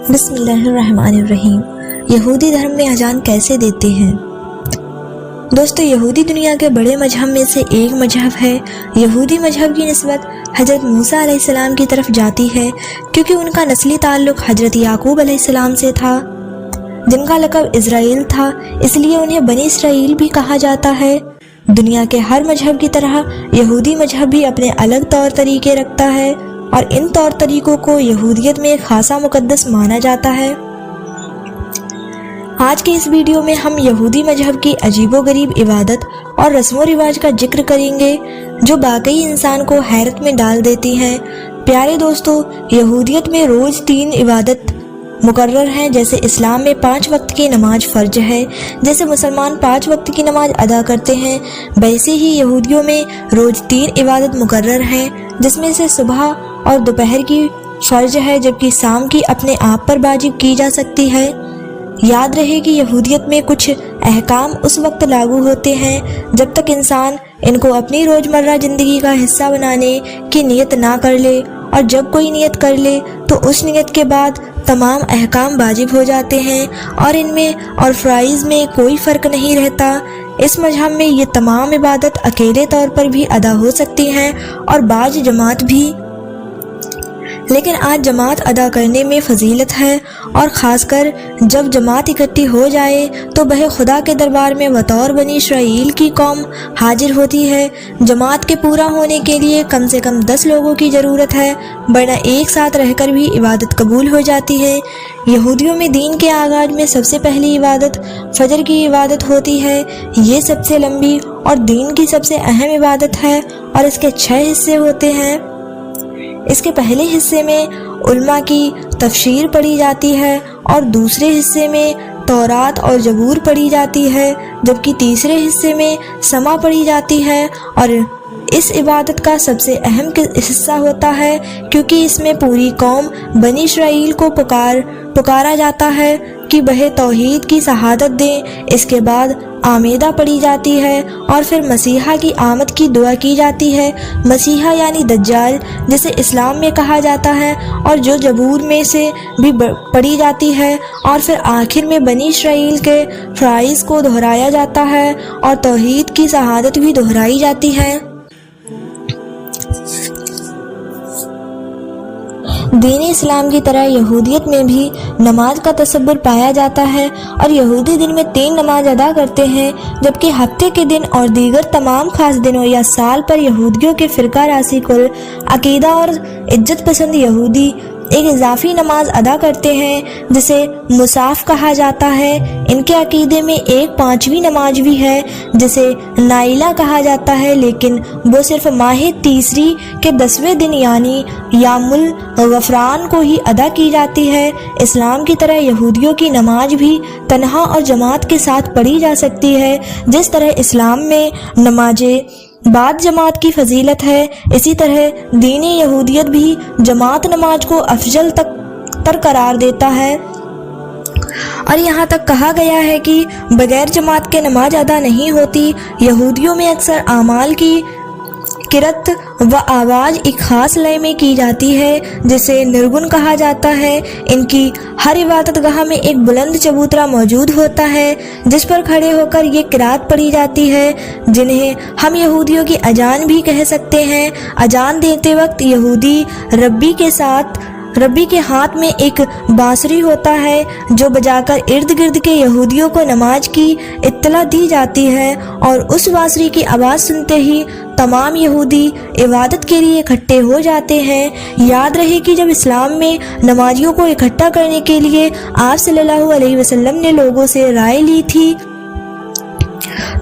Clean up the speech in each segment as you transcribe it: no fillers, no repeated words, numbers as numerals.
بسم اللہ الرحمن الرحیم۔ یہودی دھرم میں اذان کیسے دیتے ہیں؟ دوستو، یہودی دنیا کے بڑے مذہب میں سے ایک مذہب ہے۔ یہودی مذہب کی نسبت حضرت موسیٰ علیہ السلام کی طرف جاتی ہے، کیونکہ ان کا نسلی تعلق حضرت یعقوب علیہ السلام سے تھا، جن کا لقب اسرائیل تھا، اس لیے انہیں بنی اسرائیل بھی کہا جاتا ہے۔ دنیا کے ہر مذہب کی طرح یہودی مذہب بھی اپنے الگ طور طریقے رکھتا ہے، اور ان طور طریقوں کو یہودیت میں خاصا مقدس مانا جاتا ہے۔ آج کے اس ویڈیو میں ہم یہودی مذہب کی عجیب و غریب عبادت اور رسم و رواج کا ذکر کریں گے، جو واقعی انسان کو حیرت میں ڈال دیتی ہیں۔ پیارے دوستو، یہودیت میں روز 3 عبادت مقرر ہیں، جیسے اسلام میں 5 وقت کی نماز فرض ہے، جیسے مسلمان 5 وقت کی نماز ادا کرتے ہیں، ویسے ہی یہودیوں میں روز 3 عبادت مقرر ہیں، جس میں سے صبح اور دوپہر کی فرض ہے، جبکہ شام کی اپنے آپ پر واجب کی جا سکتی ہے۔ یاد رہے کہ یہودیت میں کچھ احکام اس وقت لاگو ہوتے ہیں جب تک انسان ان کو اپنی روزمرہ زندگی کا حصہ بنانے کی نیت نہ کر لے، اور جب کوئی نیت کر لے تو اس نیت کے بعد تمام احکام واجب ہو جاتے ہیں، اور ان میں اور فرائض میں کوئی فرق نہیں رہتا۔ اس مذہب میں یہ تمام عبادت اکیلے طور پر بھی ادا ہو سکتی ہیں اور بعض جماعت بھی، لیکن آج جماعت ادا کرنے میں فضیلت ہے، اور خاص کر جب جماعت اکٹھی ہو جائے تو وہ خدا کے دربار میں بطور بنی اسرائیل کی قوم حاضر ہوتی ہے۔ جماعت کے پورا ہونے کے لیے کم سے کم 10 لوگوں کی ضرورت ہے، ورنہ ایک ساتھ رہ کر بھی عبادت قبول ہو جاتی ہے۔ یہودیوں میں دین کے آغاز میں سب سے پہلی عبادت فجر کی عبادت ہوتی ہے۔ یہ سب سے لمبی اور دین کی سب سے اہم عبادت ہے، اور اس کے 6 حصے ہوتے ہیں۔ اس کے پہلے حصے میں علماء کی تفسیر پڑھی جاتی ہے، اور دوسرے حصے میں تورات اور زبور پڑھی جاتی ہے، جبکہ تیسرے حصے میں سما پڑھی جاتی ہے۔ اور اس عبادت کا سب سے اہم حصہ ہوتا ہے، کیونکہ اس میں پوری قوم بنی اسرائیل کو پکارا جاتا ہے کہ وہ توحید کی شہادت دیں۔ اس کے بعد آمیدہ پڑھی جاتی ہے، اور پھر مسیحا کی آمد کی دعا کی جاتی ہے۔ مسیحا یعنی دجال، جسے اسلام میں کہا جاتا ہے، اور جو زبور میں سے بھی پڑھی جاتی ہے، اور پھر آخر میں بنی اسرائیل کے فرائض کو دہرایا جاتا ہے، اور توحید کی شہادت بھی دہرائی جاتی ہے۔ دین اسلام کی طرح یہودیت میں بھی نماز کا تصور پایا جاتا ہے، اور یہودی دن میں 3 نماز ادا کرتے ہیں، جبکہ ہفتے کے دن اور دیگر تمام خاص دنوں یا سال پر یہودیوں کے فرقہ راسخ عقیدہ اور عزت پسند یہودی ایک اضافی نماز ادا کرتے ہیں، جسے مصاف کہا جاتا ہے۔ ان کے عقیدے میں ایک 5ویں نماز بھی ہے، جسے نائلہ کہا جاتا ہے، لیکن وہ صرف ماہ تیسری کے 10ویں دن یعنی یوم الغفران کو ہی ادا کی جاتی ہے۔ اسلام کی طرح یہودیوں کی نماز بھی تنہا اور جماعت کے ساتھ پڑھی جا سکتی ہے۔ جس طرح اسلام میں نمازیں بعد جماعت کی فضیلت ہے، اسی طرح دین یہودیت بھی جماعت نماز کو افضل تر قرار دیتا ہے، اور یہاں تک کہا گیا ہے کہ بغیر جماعت کے نماز ادا نہیں ہوتی۔ یہودیوں میں اکثر اعمال کی قرات و آواز ایک خاص لے میں کی جاتی ہے، جسے نرگن کہا جاتا ہے۔ ان کی ہر عبادت گاہ میں ایک بلند چبوترا موجود ہوتا ہے، جس پر کھڑے ہو کر یہ قرات پڑھی جاتی ہے، جنہیں ہم یہودیوں کی اذان بھی کہہ سکتے ہیں۔ اذان دیتے وقت یہودی ربی کے ہاتھ میں ایک بانسری ہوتا ہے، جو بجا کر ارد گرد کے یہودیوں کو نماز کی اطلاع دی جاتی ہے، اور اس بانسری کی آواز سنتے ہی تمام یہودی عبادت کے لیے اکٹھے ہو جاتے ہیں۔ یاد رہے کہ جب اسلام میں نمازیوں کو اکٹھا کرنے کے لیے آپ صلی اللہ علیہ وسلم نے لوگوں سے رائے لی تھی،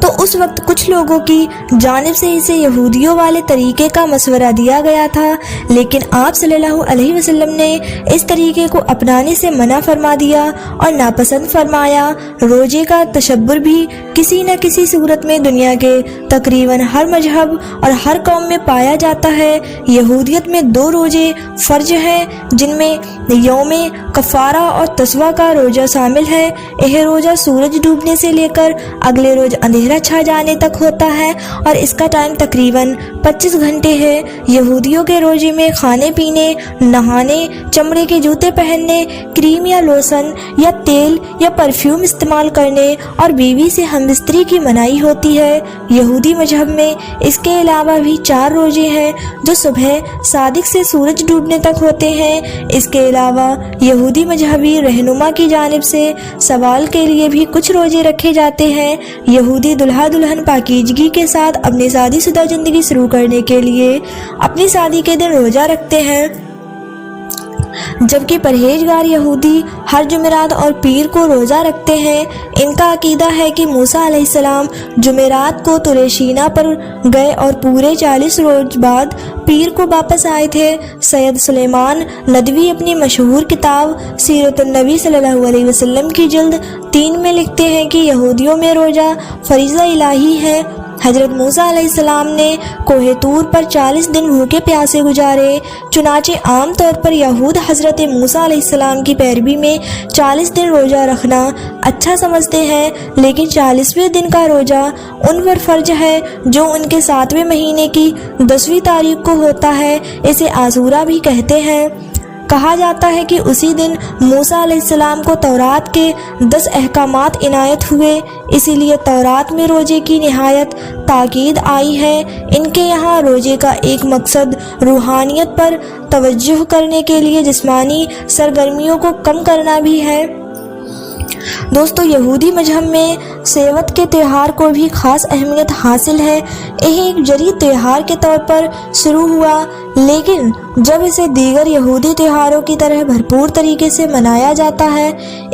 تو اس وقت کچھ لوگوں کی جانب سے اسے یہودیوں والے طریقے کا مشورہ دیا گیا تھا، لیکن آپ صلی اللہ علیہ وسلم نے اس طریقے کو اپنانے سے منع فرما دیا اور ناپسند فرمایا۔ روزے کا تصور بھی کسی نہ کسی صورت میں دنیا کے تقریباً ہر مذہب اور ہر قوم میں پایا جاتا ہے۔ یہودیت میں 2 روزے فرض ہیں، جن میں یوم کفارہ اور تسوہ کا روزہ شامل ہے۔ یہ روزہ سورج ڈوبنے سے لے کر اگلے روز اندھیرا سایہ چھا جانے تک ہوتا ہے اور اس کا ٹائم تقریباً 25 گھنٹے ہے۔ یہودیوں کے روزے میں کھانے پینے، نہانے، چمڑے کے جوتے پہننے، کریم یا لوشن یا تیل یا پرفیوم استعمال کرنے اور بیوی سے ہم بستری کی منائی ہوتی ہے۔ یہودی مذہب میں اس کے علاوہ بھی 4 روزے ہیں جو صبح صادق سے سورج ڈوبنے تک ہوتے ہیں۔ اس کے علاوہ یہودی مذہبی رہنما کی جانب سے سوال کے لیے بھی کچھ روزے رکھے جاتے ہیں۔ یہودی دلہا دلہن پاکیزگی کے ساتھ اپنی شادی شدہ زندگی شروع کرنے کے لیے اپنی شادی کے دن روزہ رکھتے ہیں، جبکہ پرہیزگار یہودی ہر جمعرات اور پیر کو روزہ رکھتے ہیں۔ ان کا عقیدہ ہے کہ موسیٰ علیہ السلام جمعرات کو طور سینا پر گئے اور پورے 40 روز بعد پیر کو واپس آئے تھے۔ سید سلیمان ندوی اپنی مشہور کتاب سیرت النبی صلی اللہ علیہ وسلم کی جلد 3 میں لکھتے ہیں کہ یہودیوں میں روزہ فریضہ الہی ہے۔ حضرت موسیٰ علیہ السلام نے کوہ طور پر 40 دن بھوکے پیاسے گزارے، چنانچہ عام طور پر یہود حضرت موسیٰ علیہ السلام کی پیروی میں 40 دن روزہ رکھنا اچھا سمجھتے ہیں، لیکن 40ویں دن کا روزہ ان پر فرض ہے جو ان کے 7ویں مہینے کی 10ویں تاریخ کو ہوتا ہے۔ اسے عاشورہ بھی کہتے ہیں۔ کہا جاتا ہے کہ اسی دن موسیٰ علیہ السلام کو تورات کے 10 احکامات عنایت ہوئے، اسی لیے تورات میں روزے کی نہایت تاکید آئی ہے۔ ان کے یہاں روزے کا ایک مقصد روحانیت پر توجہ کرنے کے لیے جسمانی سرگرمیوں کو کم کرنا بھی ہے۔ دوستو، یہودی مذہب میں سیوت کے تہوار کو بھی خاص اہمیت حاصل ہے۔ یہ ایک جدید تہوار کے طور پر شروع ہوا، لیکن جب اسے دیگر یہودی تہواروں کی طرح بھرپور طریقے سے منایا جاتا ہے۔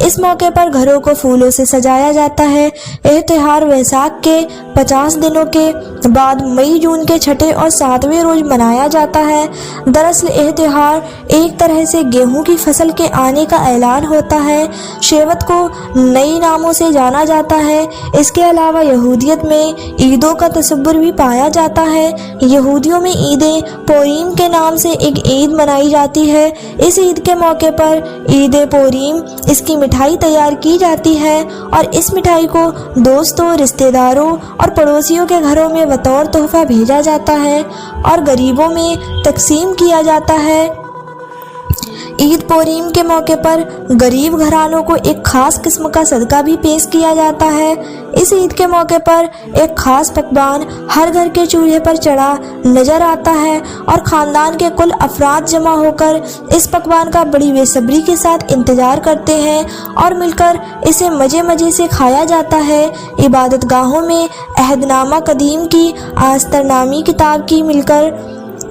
اس موقع پر گھروں کو پھولوں سے سجایا جاتا ہے۔ یہ تہوار ویساکھ کے 50 دنوں کے بعد مئی جون کے 6 اور 7ویں روز منایا جاتا ہے۔ دراصل یہ تہوار ایک طرح سے گیہوں کی فصل کے آنے کا اعلان ہوتا ہے۔ شیوت کو نئی ناموں سے جانا جاتا ہے۔ اس کے علاوہ یہودیت میں عیدوں کا تصور بھی پایا جاتا ہے۔ یہودیوں میں عید پوریم کے نام سے ایک عید منائی جاتی ہے۔ اس عید کے موقع پر عید پوریم، اس کی مٹھائی تیار کی جاتی ہے اور اس مٹھائی کو دوستوں، رشتہ داروں اور پڑوسیوں کے گھروں میں بطور تحفہ بھیجا جاتا ہے اور غریبوں میں تقسیم کیا جاتا ہے۔ عید پوریم کے موقع پر غریب گھرانوں کو ایک خاص قسم کا صدقہ بھی پیش کیا جاتا ہے۔ اس عید کے موقع پر ایک خاص پکوان ہر گھر کے چولہے پر چڑھا نظر آتا ہے اور خاندان کے کل افراد جمع ہو کر اس پکوان کا بڑی بے صبری کے ساتھ انتظار کرتے ہیں اور مل کر اسے مزے سے کھایا جاتا ہے۔ عبادت گاہوں میں عہد نامہ قدیم کی آستر نامی کتاب کی مل کر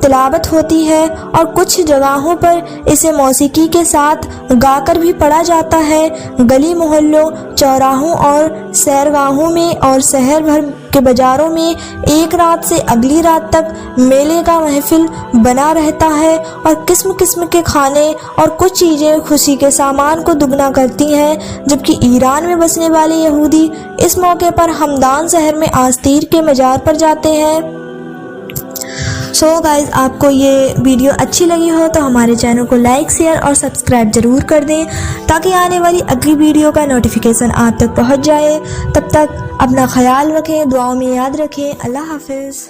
تلاوت ہوتی ہے اور کچھ جگہوں پر اسے موسیقی کے ساتھ گا کر بھی پڑھا جاتا ہے۔ گلی محلوں، چوراہوں اور سیرگاہوں میں اور شہر بھر کے بازاروں میں ایک رات سے اگلی رات تک میلے کا محفل بنا رہتا ہے اور قسم قسم کے کھانے اور کچھ چیزیں خوشی کے سامان کو دگنا کرتی ہیں، جبکہ ایران میں بسنے والے یہودی اس موقع پر ہمدان شہر میں آستیر کے مزار پر جاتے ہیں۔ سو گائز، آپ کو یہ ویڈیو اچھی لگی ہو تو ہمارے چینل کو لائک، شیئر اور سبسکرائب ضرور کر دیں تاکہ آنے والی اگلی ویڈیو کا نوٹیفیکیشن آپ تک پہنچ جائے۔ تب تک اپنا خیال رکھیں، دعاؤں میں یاد رکھیں۔ اللہ حافظ۔